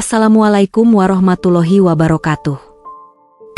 Assalamualaikum warahmatullahi wabarakatuh.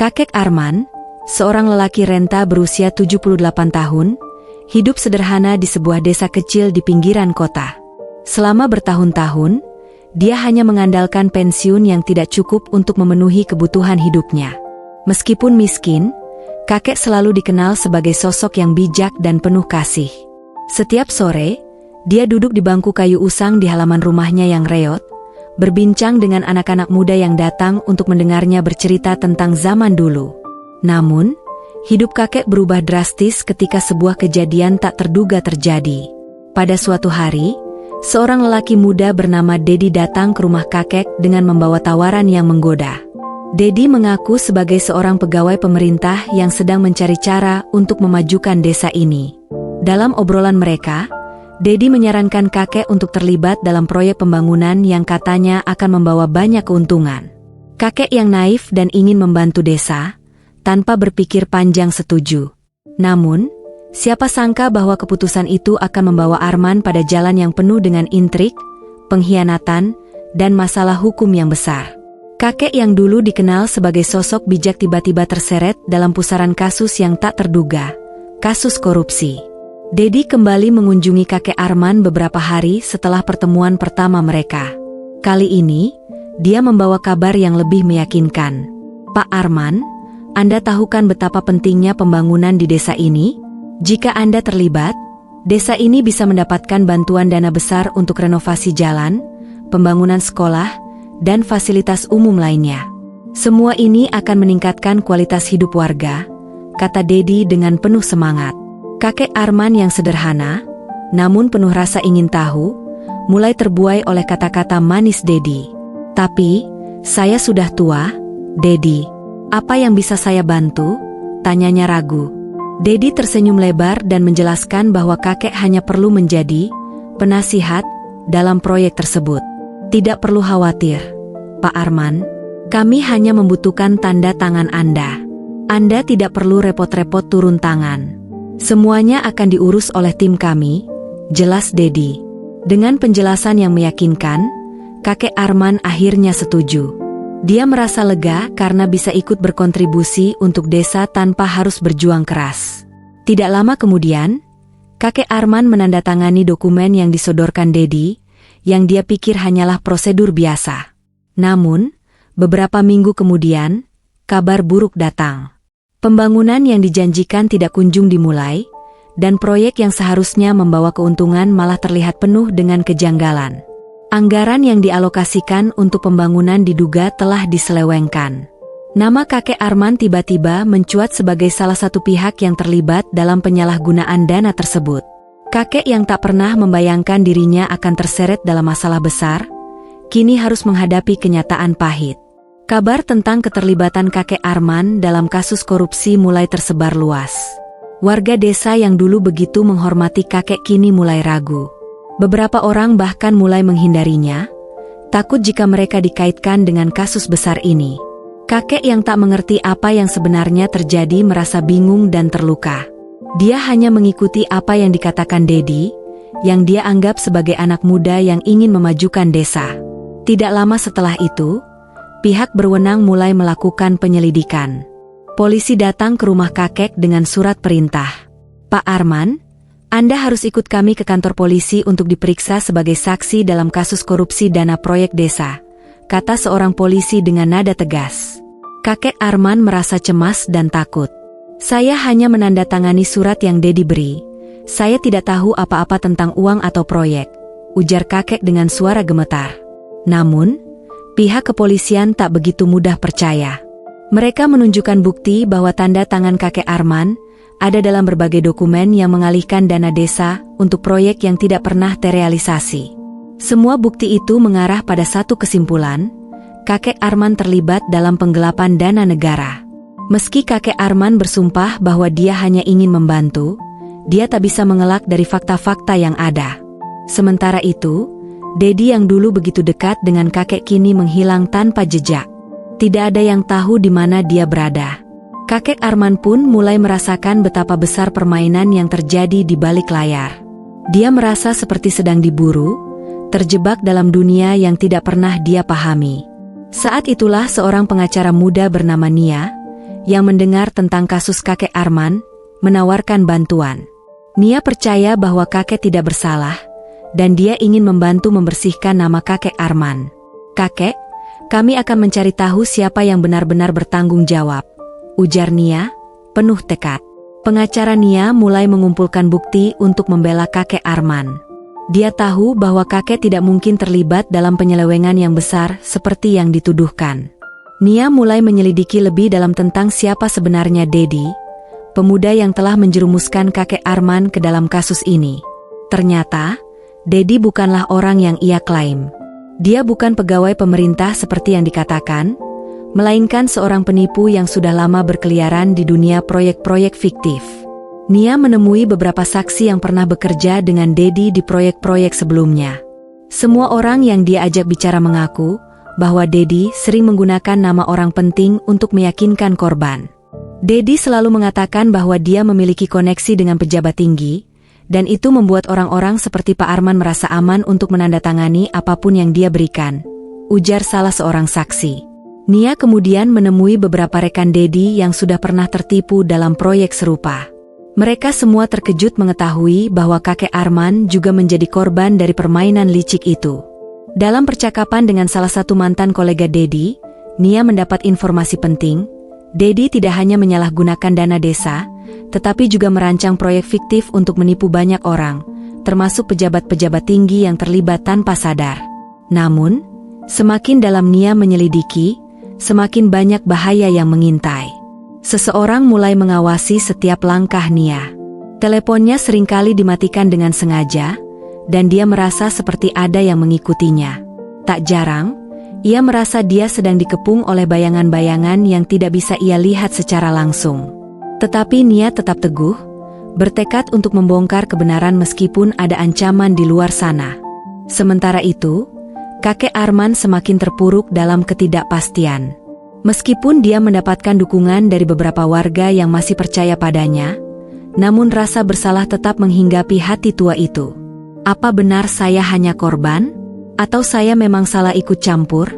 Kakek Arman, seorang lelaki renta berusia 78 tahun, hidup sederhana di sebuah desa kecil di pinggiran kota. Selama bertahun-tahun, dia hanya mengandalkan pensiun yang tidak cukup untuk memenuhi kebutuhan hidupnya. Meskipun miskin, kakek selalu dikenal sebagai sosok yang bijak dan penuh kasih. Setiap sore, dia duduk di bangku kayu usang di halaman rumahnya yang reot, berbincang dengan anak-anak muda yang datang untuk mendengarnya bercerita tentang zaman dulu. Namun, hidup kakek berubah drastis ketika sebuah kejadian tak terduga terjadi. Pada suatu hari, seorang lelaki muda bernama Dedi datang ke rumah kakek dengan membawa tawaran yang menggoda. Dedi mengaku sebagai seorang pegawai pemerintah yang sedang mencari cara untuk memajukan desa ini. Dalam obrolan mereka, Dedi menyarankan kakek untuk terlibat dalam proyek pembangunan yang katanya akan membawa banyak keuntungan. Kakek yang naif dan ingin membantu desa, tanpa berpikir panjang setuju. Namun, siapa sangka bahwa keputusan itu akan membawa Arman pada jalan yang penuh dengan intrik, pengkhianatan, dan masalah hukum yang besar. Kakek yang dulu dikenal sebagai sosok bijak tiba-tiba terseret dalam pusaran kasus yang tak terduga, kasus korupsi. Dedi kembali mengunjungi kakek Arman beberapa hari setelah pertemuan pertama mereka. Kali ini, dia membawa kabar yang lebih meyakinkan. Pak Arman, Anda tahu kan betapa pentingnya pembangunan di desa ini? Jika Anda terlibat, desa ini bisa mendapatkan bantuan dana besar untuk renovasi jalan, pembangunan sekolah, dan fasilitas umum lainnya. Semua ini akan meningkatkan kualitas hidup warga, kata Dedi dengan penuh semangat. Kakek Arman yang sederhana, namun penuh rasa ingin tahu, mulai terbuai oleh kata-kata manis Dedi. Tapi, saya sudah tua, Dedi. Apa yang bisa saya bantu? Tanyanya ragu. Dedi tersenyum lebar dan menjelaskan bahwa kakek hanya perlu menjadi penasihat dalam proyek tersebut. Tidak perlu khawatir, Pak Arman. Kami hanya membutuhkan tanda tangan Anda. Anda tidak perlu repot-repot turun tangan. Semuanya akan diurus oleh tim kami, jelas Dedi. Dengan penjelasan yang meyakinkan, kakek Arman akhirnya setuju. Dia merasa lega karena bisa ikut berkontribusi untuk desa tanpa harus berjuang keras. Tidak lama kemudian, kakek Arman menandatangani dokumen yang disodorkan Dedi, yang dia pikir hanyalah prosedur biasa. Namun, beberapa minggu kemudian, kabar buruk datang. Pembangunan yang dijanjikan tidak kunjung dimulai, dan proyek yang seharusnya membawa keuntungan malah terlihat penuh dengan kejanggalan. Anggaran yang dialokasikan untuk pembangunan diduga telah diselewengkan. Nama kakek Arman tiba-tiba mencuat sebagai salah satu pihak yang terlibat dalam penyalahgunaan dana tersebut. Kakek yang tak pernah membayangkan dirinya akan terseret dalam masalah besar, kini harus menghadapi kenyataan pahit. Kabar tentang keterlibatan kakek Arman dalam kasus korupsi mulai tersebar luas. Warga desa yang dulu begitu menghormati kakek kini mulai ragu. Beberapa orang bahkan mulai menghindarinya, takut jika mereka dikaitkan dengan kasus besar ini. Kakek yang tak mengerti apa yang sebenarnya terjadi merasa bingung dan terluka. Dia hanya mengikuti apa yang dikatakan Dedi, yang dia anggap sebagai anak muda yang ingin memajukan desa. Tidak lama setelah itu, pihak berwenang mulai melakukan penyelidikan. Polisi datang ke rumah kakek dengan surat perintah. Pak Arman, Anda harus ikut kami ke kantor polisi untuk diperiksa sebagai saksi dalam kasus korupsi dana proyek desa, kata seorang polisi dengan nada tegas. Kakek Arman merasa cemas dan takut. Saya hanya menandatangani surat yang Dedi beri. Saya tidak tahu apa-apa tentang uang atau proyek, ujar kakek dengan suara gemetar. Namun, pihak kepolisian tak begitu mudah percaya. Mereka menunjukkan bukti bahwa tanda tangan kakek Arman ada dalam berbagai dokumen yang mengalihkan dana desa untuk proyek yang tidak pernah terrealisasi. Semua bukti itu mengarah pada satu kesimpulan, kakek Arman terlibat dalam penggelapan dana negara. Meski kakek Arman bersumpah bahwa dia hanya ingin membantu, dia tak bisa mengelak dari fakta-fakta yang ada. Sementara itu, Dedi yang dulu begitu dekat dengan kakek kini menghilang tanpa jejak. Tidak ada yang tahu di mana dia berada. Kakek Arman pun mulai merasakan betapa besar permainan yang terjadi di balik layar. Dia merasa seperti sedang diburu, terjebak dalam dunia yang tidak pernah dia pahami. Saat itulah seorang pengacara muda bernama Nia, yang mendengar tentang kasus kakek Arman, menawarkan bantuan. Nia percaya bahwa kakek tidak bersalah, dan dia ingin membantu membersihkan nama kakek Arman. "Kakek, kami akan mencari tahu siapa yang benar-benar bertanggung jawab," ujar Nia, penuh tekad. Pengacara Nia mulai mengumpulkan bukti untuk membela kakek Arman. Dia tahu bahwa kakek tidak mungkin terlibat dalam penyelewengan yang besar seperti yang dituduhkan. Nia mulai menyelidiki lebih dalam tentang siapa sebenarnya Dedi, pemuda yang telah menjerumuskan kakek Arman ke dalam kasus ini. Ternyata, Dedi bukanlah orang yang ia klaim. Dia bukan pegawai pemerintah seperti yang dikatakan, melainkan seorang penipu yang sudah lama berkeliaran di dunia proyek-proyek fiktif. Nia menemui beberapa saksi yang pernah bekerja dengan Dedi di proyek-proyek sebelumnya. Semua orang yang dia ajak bicara mengaku bahwa Dedi sering menggunakan nama orang penting untuk meyakinkan korban. Dedi selalu mengatakan bahwa dia memiliki koneksi dengan pejabat tinggi, dan itu membuat orang-orang seperti Pak Arman merasa aman untuk menandatangani apapun yang dia berikan, ujar salah seorang saksi. Nia kemudian menemui beberapa rekan Dedi yang sudah pernah tertipu dalam proyek serupa. Mereka semua terkejut mengetahui bahwa kakek Arman juga menjadi korban dari permainan licik itu. Dalam percakapan dengan salah satu mantan kolega Dedi, Nia mendapat informasi penting. Dedi tidak hanya menyalahgunakan dana desa, tetapi juga merancang proyek fiktif untuk menipu banyak orang, termasuk pejabat-pejabat tinggi yang terlibat tanpa sadar. Namun, semakin dalam Nia menyelidiki, semakin banyak bahaya yang mengintai. Seseorang mulai mengawasi setiap langkah Nia. Teleponnya seringkali dimatikan dengan sengaja, dan dia merasa seperti ada yang mengikutinya. Tak jarang, ia merasa dia sedang dikepung oleh bayangan-bayangan yang tidak bisa ia lihat secara langsung. Tetapi Nia tetap teguh, bertekad untuk membongkar kebenaran meskipun ada ancaman di luar sana. Sementara itu, kakek Arman semakin terpuruk dalam ketidakpastian. Meskipun dia mendapatkan dukungan dari beberapa warga yang masih percaya padanya, namun rasa bersalah tetap menghinggapi hati tua itu. Apa benar saya hanya korban? Atau saya memang salah ikut campur?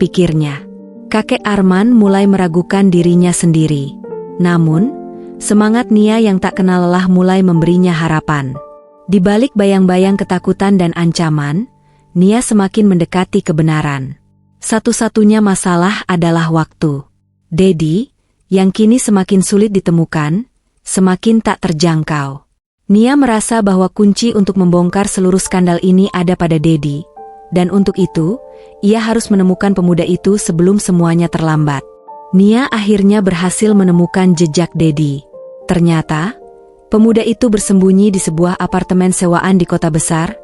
Pikirnya. Kakek Arman mulai meragukan dirinya sendiri. Namun, semangat Nia yang tak kenal lelah mulai memberinya harapan. Di balik bayang-bayang ketakutan dan ancaman, Nia semakin mendekati kebenaran. Satu-satunya masalah adalah waktu. Dedi, yang kini semakin sulit ditemukan, semakin tak terjangkau. Nia merasa bahwa kunci untuk membongkar seluruh skandal ini ada pada Dedi, dan untuk itu, ia harus menemukan pemuda itu sebelum semuanya terlambat. Nia akhirnya berhasil menemukan jejak Dedi. Ternyata, pemuda itu bersembunyi di sebuah apartemen sewaan di kota besar,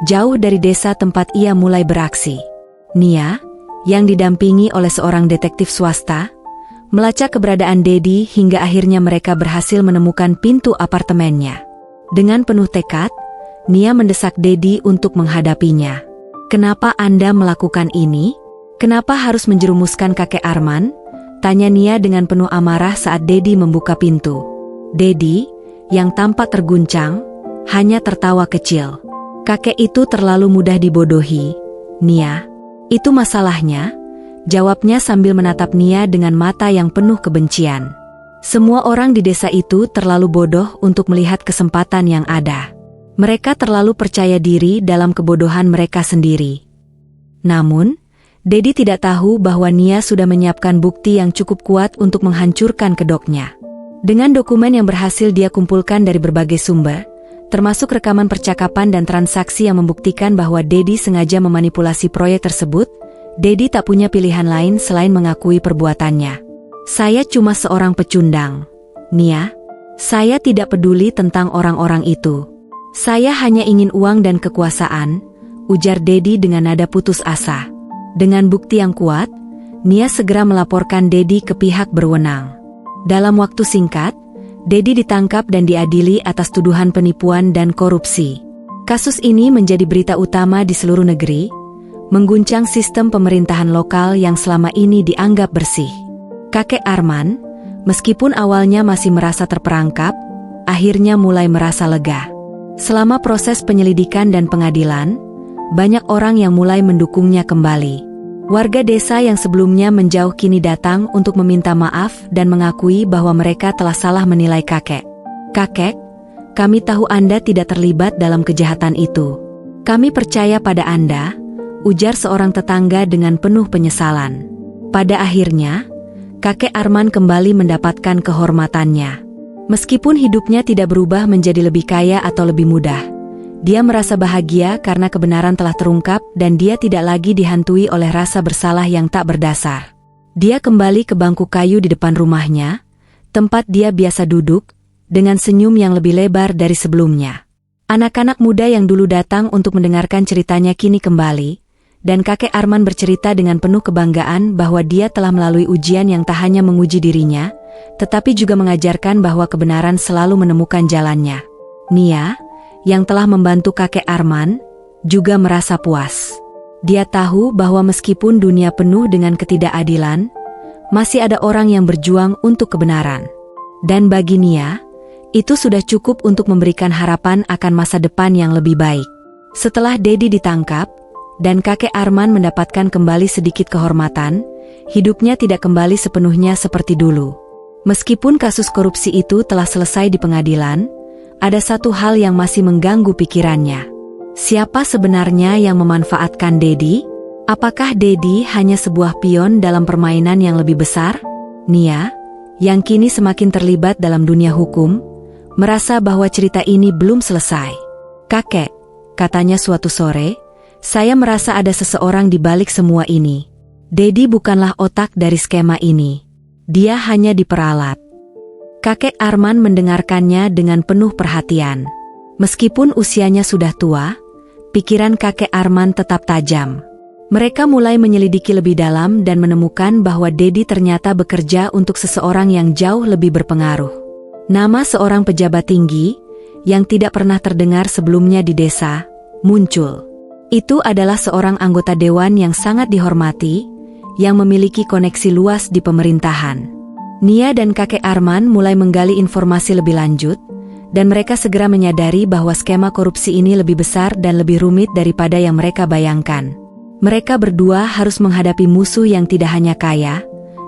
jauh dari desa tempat ia mulai beraksi. Nia, yang didampingi oleh seorang detektif swasta, melacak keberadaan Dedi hingga akhirnya mereka berhasil menemukan pintu apartemennya. Dengan penuh tekad, Nia mendesak Dedi untuk menghadapinya. "Kenapa Anda melakukan ini? Kenapa harus menjerumuskan kakek Arman?" tanya Nia dengan penuh amarah saat Dedi membuka pintu. Dedi, yang tampak terguncang, hanya tertawa kecil. "Kakek itu terlalu mudah dibodohi, Nia." "Itu masalahnya," jawabnya sambil menatap Nia dengan mata yang penuh kebencian. "Semua orang di desa itu terlalu bodoh untuk melihat kesempatan yang ada. Mereka terlalu percaya diri dalam kebodohan mereka sendiri." Namun, Dedi tidak tahu bahwa Nia sudah menyiapkan bukti yang cukup kuat untuk menghancurkan kedoknya. Dengan dokumen yang berhasil dia kumpulkan dari berbagai sumber, termasuk rekaman percakapan dan transaksi yang membuktikan bahwa Dedi sengaja memanipulasi proyek tersebut, Dedi tak punya pilihan lain selain mengakui perbuatannya. "Saya cuma seorang pecundang, Nia. Saya tidak peduli tentang orang-orang itu. Saya hanya ingin uang dan kekuasaan," ujar Dedi dengan nada putus asa. Dengan bukti yang kuat, Nia segera melaporkan Dedi ke pihak berwenang. Dalam waktu singkat, Dedi ditangkap dan diadili atas tuduhan penipuan dan korupsi. Kasus ini menjadi berita utama di seluruh negeri, mengguncang sistem pemerintahan lokal yang selama ini dianggap bersih. Kakek Arman, meskipun awalnya masih merasa terperangkap, akhirnya mulai merasa lega. Selama proses penyelidikan dan pengadilan, banyak orang yang mulai mendukungnya kembali. Warga desa yang sebelumnya menjauh kini datang untuk meminta maaf dan mengakui bahwa mereka telah salah menilai kakek. "Kakek, kami tahu Anda tidak terlibat dalam kejahatan itu. Kami percaya pada Anda," ujar seorang tetangga dengan penuh penyesalan. Pada akhirnya, kakek Arman kembali mendapatkan kehormatannya. Meskipun hidupnya tidak berubah menjadi lebih kaya atau lebih mudah, dia merasa bahagia karena kebenaran telah terungkap dan dia tidak lagi dihantui oleh rasa bersalah yang tak berdasar. Dia kembali ke bangku kayu di depan rumahnya, tempat dia biasa duduk, dengan senyum yang lebih lebar dari sebelumnya. Anak-anak muda yang dulu datang untuk mendengarkan ceritanya kini kembali, dan kakek Arman bercerita dengan penuh kebanggaan bahwa dia telah melalui ujian yang tak hanya menguji dirinya, tetapi juga mengajarkan bahwa kebenaran selalu menemukan jalannya. Nia, yang telah membantu kakek Arman, juga merasa puas. Dia tahu bahwa meskipun dunia penuh dengan ketidakadilan, masih ada orang yang berjuang untuk kebenaran. Dan bagi Nia, itu sudah cukup untuk memberikan harapan akan masa depan yang lebih baik. Setelah Dedi ditangkap, dan kakek Arman mendapatkan kembali sedikit kehormatan, hidupnya tidak kembali sepenuhnya seperti dulu. Meskipun kasus korupsi itu telah selesai di pengadilan, ada satu hal yang masih mengganggu pikirannya. Siapa sebenarnya yang memanfaatkan Dedi? Apakah Dedi hanya sebuah pion dalam permainan yang lebih besar? Nia, yang kini semakin terlibat dalam dunia hukum, merasa bahwa cerita ini belum selesai. "Kakek," katanya suatu sore, "saya merasa ada seseorang di balik semua ini. Dedi bukanlah otak dari skema ini. Dia hanya diperalat." Kakek Arman mendengarkannya dengan penuh perhatian. Meskipun usianya sudah tua, pikiran kakek Arman tetap tajam. Mereka mulai menyelidiki lebih dalam dan menemukan bahwa Dedi ternyata bekerja untuk seseorang yang jauh lebih berpengaruh. Nama seorang pejabat tinggi, yang tidak pernah terdengar sebelumnya di desa, muncul. Itu adalah seorang anggota dewan yang sangat dihormati, yang memiliki koneksi luas di pemerintahan. Nia dan kakek Arman mulai menggali informasi lebih lanjut, dan mereka segera menyadari bahwa skema korupsi ini lebih besar dan lebih rumit daripada yang mereka bayangkan. Mereka berdua harus menghadapi musuh yang tidak hanya kaya,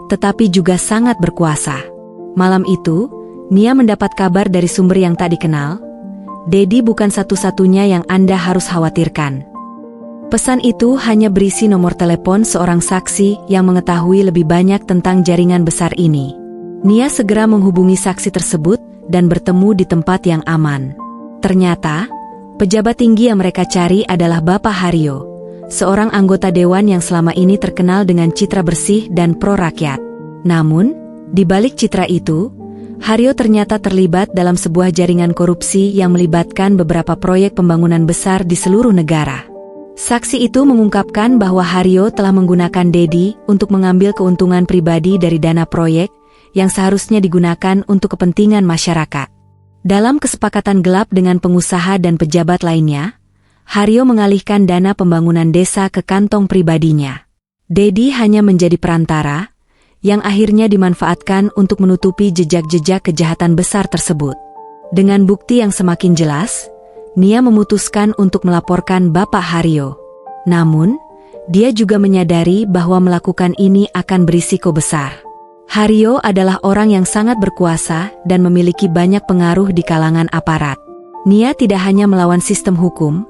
tetapi juga sangat berkuasa. Malam itu, Nia mendapat kabar dari sumber yang tak dikenal. "Dedi bukan satu-satunya yang Anda harus khawatirkan." Pesan itu hanya berisi nomor telepon seorang saksi yang mengetahui lebih banyak tentang jaringan besar ini. Nia segera menghubungi saksi tersebut dan bertemu di tempat yang aman. Ternyata, pejabat tinggi yang mereka cari adalah Bapak Haryo, seorang anggota dewan yang selama ini terkenal dengan citra bersih dan pro-rakyat. Namun, di balik citra itu, Haryo ternyata terlibat dalam sebuah jaringan korupsi yang melibatkan beberapa proyek pembangunan besar di seluruh negara. Saksi itu mengungkapkan bahwa Haryo telah menggunakan Dedi untuk mengambil keuntungan pribadi dari dana proyek yang seharusnya digunakan untuk kepentingan masyarakat. Dalam kesepakatan gelap dengan pengusaha dan pejabat lainnya, Haryo mengalihkan dana pembangunan desa ke kantong pribadinya. Dedi hanya menjadi perantara, yang akhirnya dimanfaatkan untuk menutupi jejak-jejak kejahatan besar tersebut. Dengan bukti yang semakin jelas, Nia memutuskan untuk melaporkan Bapak Haryo. Namun, dia juga menyadari bahwa melakukan ini akan berisiko besar. Haryo adalah orang yang sangat berkuasa dan memiliki banyak pengaruh di kalangan aparat. Nia tidak hanya melawan sistem hukum,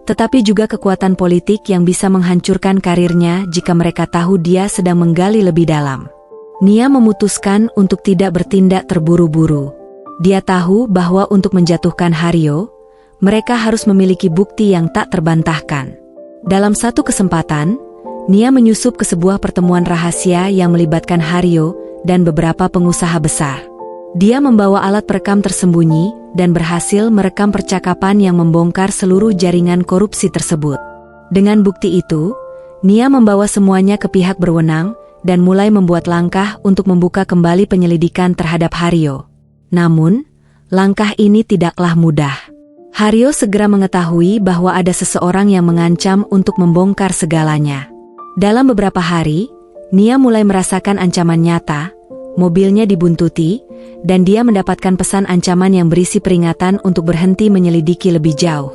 tetapi juga kekuatan politik yang bisa menghancurkan karirnya jika mereka tahu dia sedang menggali lebih dalam. Nia memutuskan untuk tidak bertindak terburu-buru. Dia tahu bahwa untuk menjatuhkan Haryo, mereka harus memiliki bukti yang tak terbantahkan. Dalam satu kesempatan, Nia menyusup ke sebuah pertemuan rahasia yang melibatkan Haryo dan beberapa pengusaha besar. Dia membawa alat perekam tersembunyi dan berhasil merekam percakapan yang membongkar seluruh jaringan korupsi tersebut. Dengan bukti itu, Nia membawa semuanya ke pihak berwenang dan mulai membuat langkah untuk membuka kembali penyelidikan terhadap Haryo. Namun, langkah ini tidaklah mudah. Haryo segera mengetahui bahwa ada seseorang yang mengancam untuk membongkar segalanya. Dalam beberapa hari, Nia mulai merasakan ancaman nyata, mobilnya dibuntuti, dan dia mendapatkan pesan ancaman yang berisi peringatan untuk berhenti menyelidiki lebih jauh.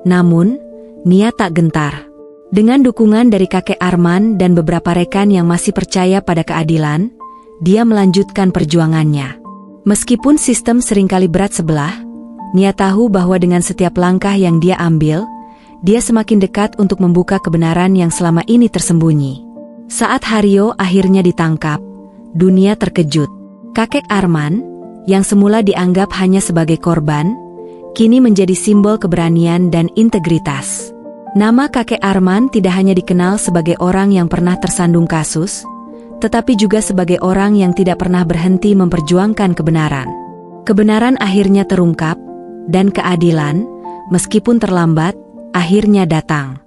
Namun, Nia tak gentar. Dengan dukungan dari kakek Arman dan beberapa rekan yang masih percaya pada keadilan, dia melanjutkan perjuangannya. Meskipun sistem seringkali berat sebelah, Nia tahu bahwa dengan setiap langkah yang dia ambil, dia semakin dekat untuk membuka kebenaran yang selama ini tersembunyi. Saat Haryo akhirnya ditangkap, dunia terkejut. Kakek Arman, yang semula dianggap hanya sebagai korban, kini menjadi simbol keberanian dan integritas. Nama kakek Arman tidak hanya dikenal sebagai orang yang pernah tersandung kasus, tetapi juga sebagai orang yang tidak pernah berhenti memperjuangkan kebenaran. Kebenaran akhirnya terungkap, dan keadilan, meskipun terlambat, akhirnya datang.